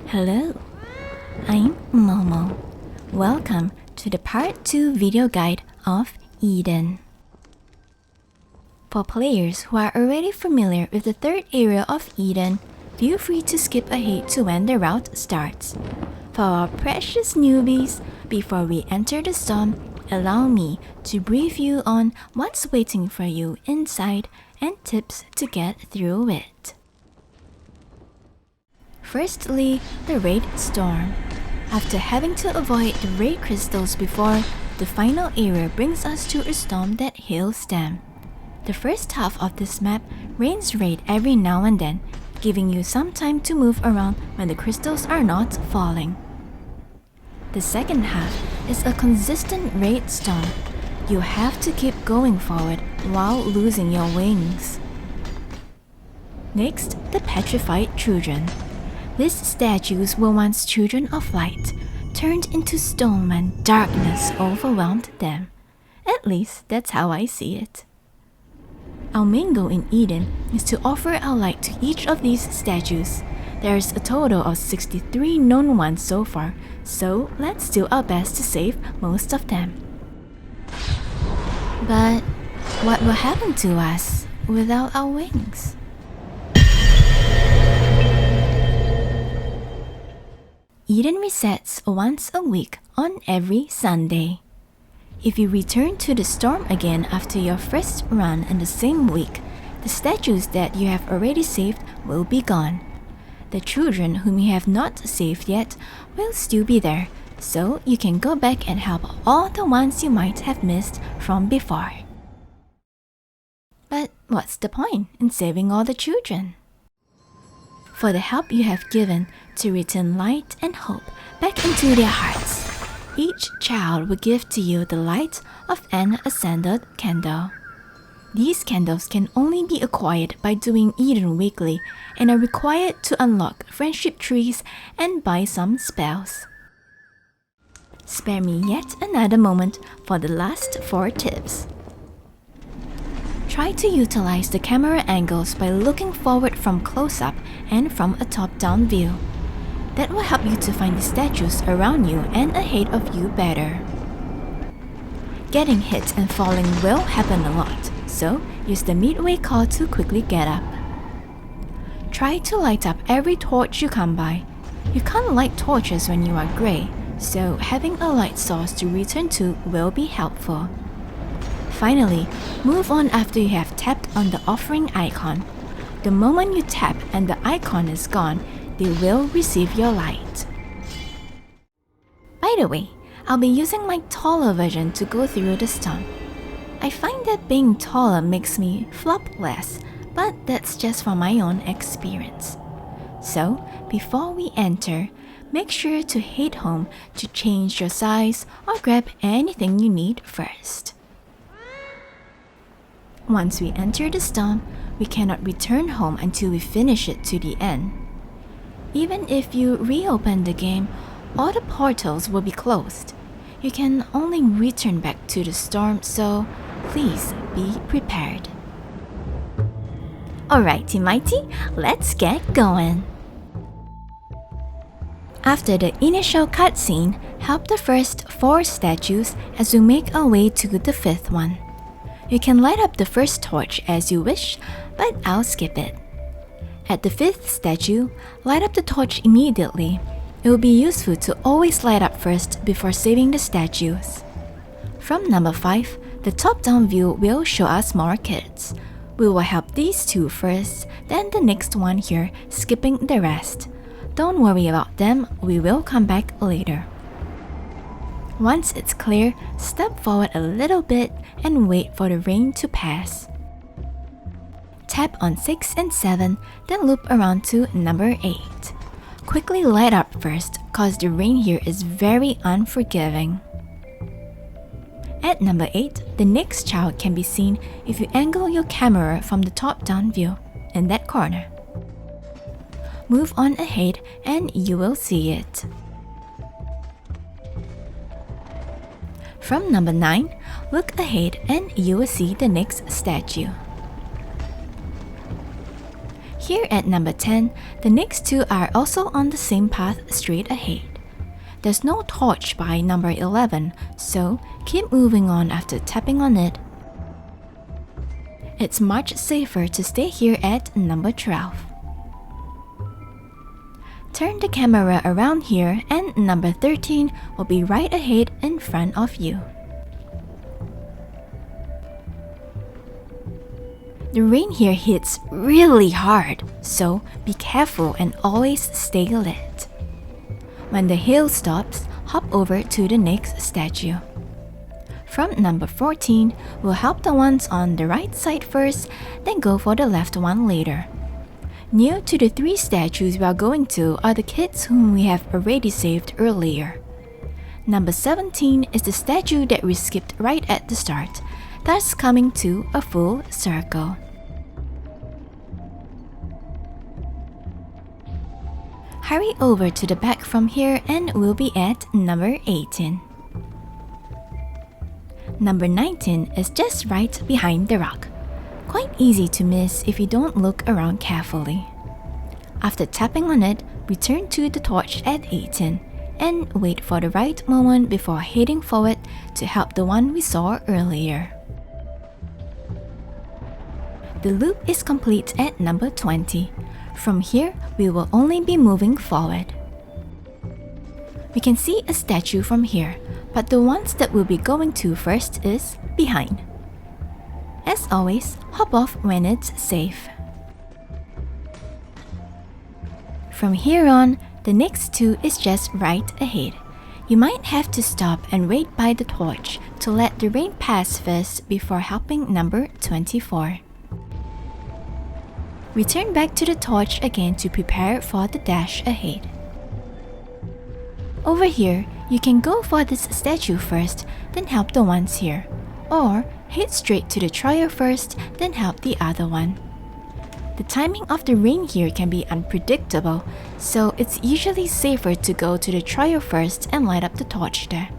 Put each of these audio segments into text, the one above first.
Hello, I'm Momo. Welcome to the Part 2 video guide of Eden. For players who are already familiar with the third area of Eden, feel free to skip ahead to when the route starts. For our precious newbies, before we enter the storm, allow me to brief you on what's waiting for you inside and tips to get through it. Firstly, the raid storm. After having to avoid the raid crystals before, the final area brings us to a storm that hails them. The first half of this map rains raid every now and then, giving you some time to move around when the crystals are not falling. The second half is a consistent raid storm. You have to keep going forward while losing your wings. Next, the Petrified Children. These statues were once children of light, turned into stone when darkness overwhelmed them. At least that's how I see it. Our main goal in Eden is to offer our light to each of these statues. There's a total of 63 known ones so far, so let's do our best to save most of them. But what will happen to us without our wings? Eden resets once a week on every Sunday. If you return to the storm again after your first run in the same week, the statues that you have already saved will be gone. The children whom you have not saved yet will still be there, so you can go back and help all the ones you might have missed from before. But what's the point in saving all the children? For the help you have given to return light and hope back into their hearts, each child will give to you the light of an ascended candle. These candles can only be acquired by doing Eden weekly and are required to unlock friendship trees and buy some spells. Spare me yet another moment for the last 4 tips. Try to utilize the camera angles by looking forward from close-up and from a top-down view. That will help you to find the statues around you and ahead of you better. Getting hit and falling will happen a lot, so use the Midway Call to quickly get up. Try to light up every torch you come by. You can't light torches when you are grey, so having a light source to return to will be helpful. Finally, move on after you have tapped on the offering icon. The moment you tap and the icon is gone, they will receive your light. By the way, I'll be using my taller version to go through the storm. I find that being taller makes me flop less, but that's just from my own experience. So, before we enter, make sure to head home to change your size or grab anything you need first. Once we enter the storm, we cannot return home until we finish it to the end. Even if you reopen the game, all the portals will be closed. You can only return back to the storm, so please be prepared. Alrighty mighty, let's get going. After the initial cutscene, help the first 4 statues as we make our way to the 5th one. You can light up the first torch as you wish, but I'll skip it. At the 5th statue, light up the torch immediately. It will be useful to always light up first before saving the statues. From number 5, the top-down view will show us more kids. We will help these 2 first, then the next one here, skipping the rest. Don't worry about them, we will come back later. Once it's clear, step forward a little bit and wait for the rain to pass. Tap on 6 and 7, then loop around to number 8. Quickly light up first, cause the rain here is very unforgiving. At number 8, the next child can be seen if you angle your camera from the top-down view, in that corner. Move on ahead and you will see it. From number 9, look ahead and you will see the next statue. Here at number 10, the next two are also on the same path straight ahead. There's no torch by number 11, so keep moving on after tapping on it. It's much safer to stay here at number 12. Turn the camera around here and number 13 will be right ahead in front of you. The rain here hits really hard, so be careful and always stay lit. When the hail stops, hop over to the next statue. From number 14, we'll help the ones on the right side first, then go for the left one later. Near to the three statues we are going to are the kids whom we have already saved earlier. Number 17 is the statue that we skipped right at the start, thus coming to a full circle. Hurry over to the back from here and we'll be at number 18. Number 19 is just right behind the rock. Quite easy to miss if you don't look around carefully. After tapping on it, return to the torch at 18 and wait for the right moment before heading forward to help the one we saw earlier. The loop is complete at number 20. From here, we will only be moving forward. We can see a statue from here, but the ones that we'll be going to first is behind. As always, hop off when it's safe. From here on, the next two is just right ahead. You might have to stop and wait by the torch to let the rain pass first before helping number 24. Return back to the torch again to prepare for the dash ahead. Over here, you can go for this statue first, then help the ones here. Or head straight to the trio first, then help the other one. The timing of the rain here can be unpredictable, so it's usually safer to go to the trio first and light up the torch there.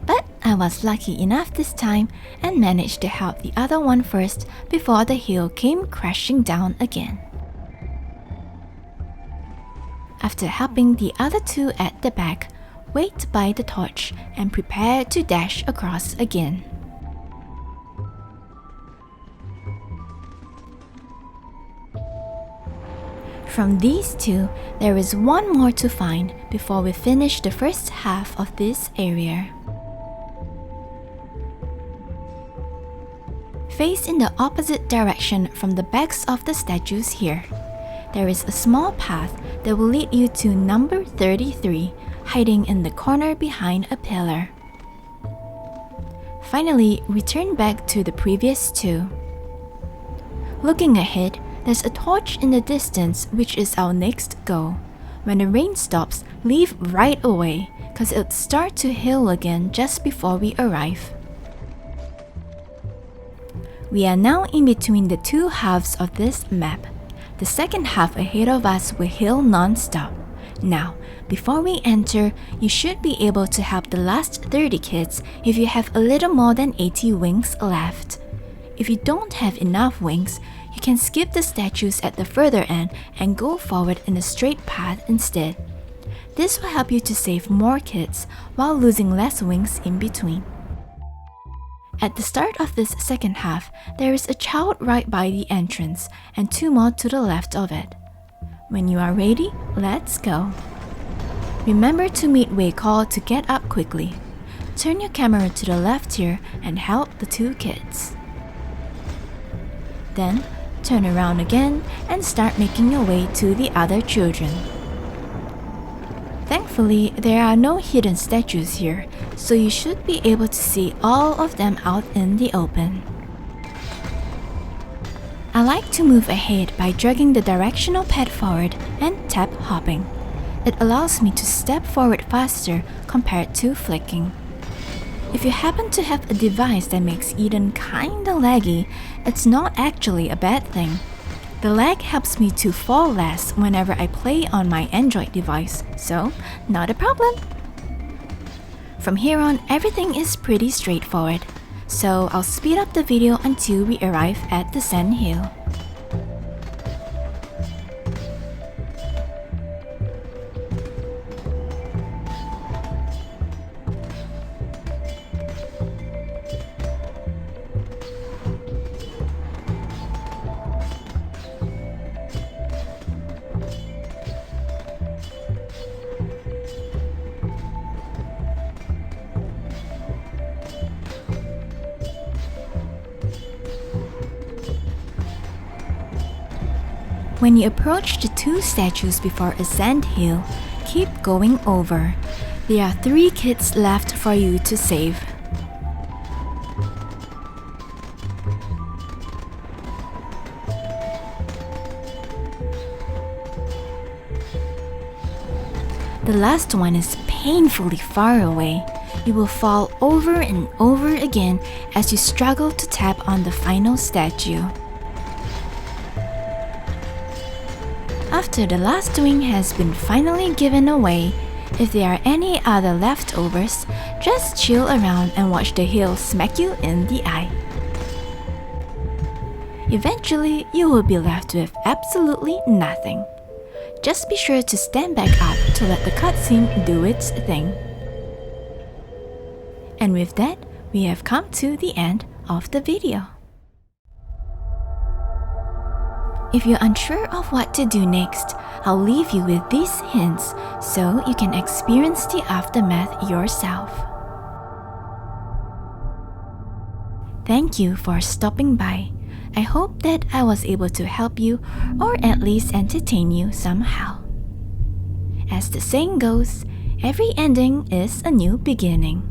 But I was lucky enough this time and managed to help the other one first before the hill came crashing down again. After helping the other two at the back, wait by the torch and prepare to dash across again. From these two, there is one more to find before we finish the first half of this area. Face in the opposite direction from the backs of the statues here. There is a small path that will lead you to number 33, hiding in the corner behind a pillar. Finally, return back to the previous two. Looking ahead, there's a torch in the distance which is our next goal. When the rain stops, leave right away, cause it'll start to hail again just before we arrive. We are now in between the two halves of this map. The second half ahead of us will hail non-stop. Now, before we enter, you should be able to help the last 30 kids if you have a little more than 80 wings left. If you don't have enough wings, you can skip the statues at the further end and go forward in a straight path instead. This will help you to save more kids while losing less wings in between. At the start of this second half, there is a child right by the entrance and two more to the left of it. When you are ready, let's go. Remember to Midway Call to get up quickly. Turn your camera to the left here and help the two kids. Then, turn around again and start making your way to the other children. Thankfully, there are no hidden statues here, so you should be able to see all of them out in the open. I like to move ahead by dragging the directional pad forward and tap hopping. It allows me to step forward faster compared to flicking. If you happen to have a device that makes Eden kinda laggy, it's not actually a bad thing. The lag helps me to fall less whenever I play on my Android device, so not a problem. From here on, everything is pretty straightforward, so I'll speed up the video until we arrive at the Sandhill. When you approach the two statues before a sandhill, keep going over. There are 3 kids left for you to save. The last one is painfully far away. You will fall over and over again as you struggle to tap on the final statue. After the last wing has been finally given away, if there are any other leftovers, just chill around and watch the hill smack you in the eye. Eventually, you will be left with absolutely nothing. Just be sure to stand back up to let the cutscene do its thing. And with that, we have come to the end of the video. If you're unsure of what to do next, I'll leave you with these hints so you can experience the aftermath yourself. Thank you for stopping by. I hope that I was able to help you or at least entertain you somehow. As the saying goes, every ending is a new beginning.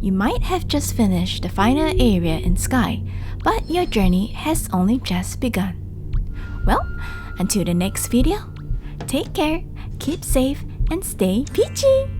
You might have just finished the final area in Sky, but your journey has only just begun. Well, until the next video, take care, keep safe, and stay peachy!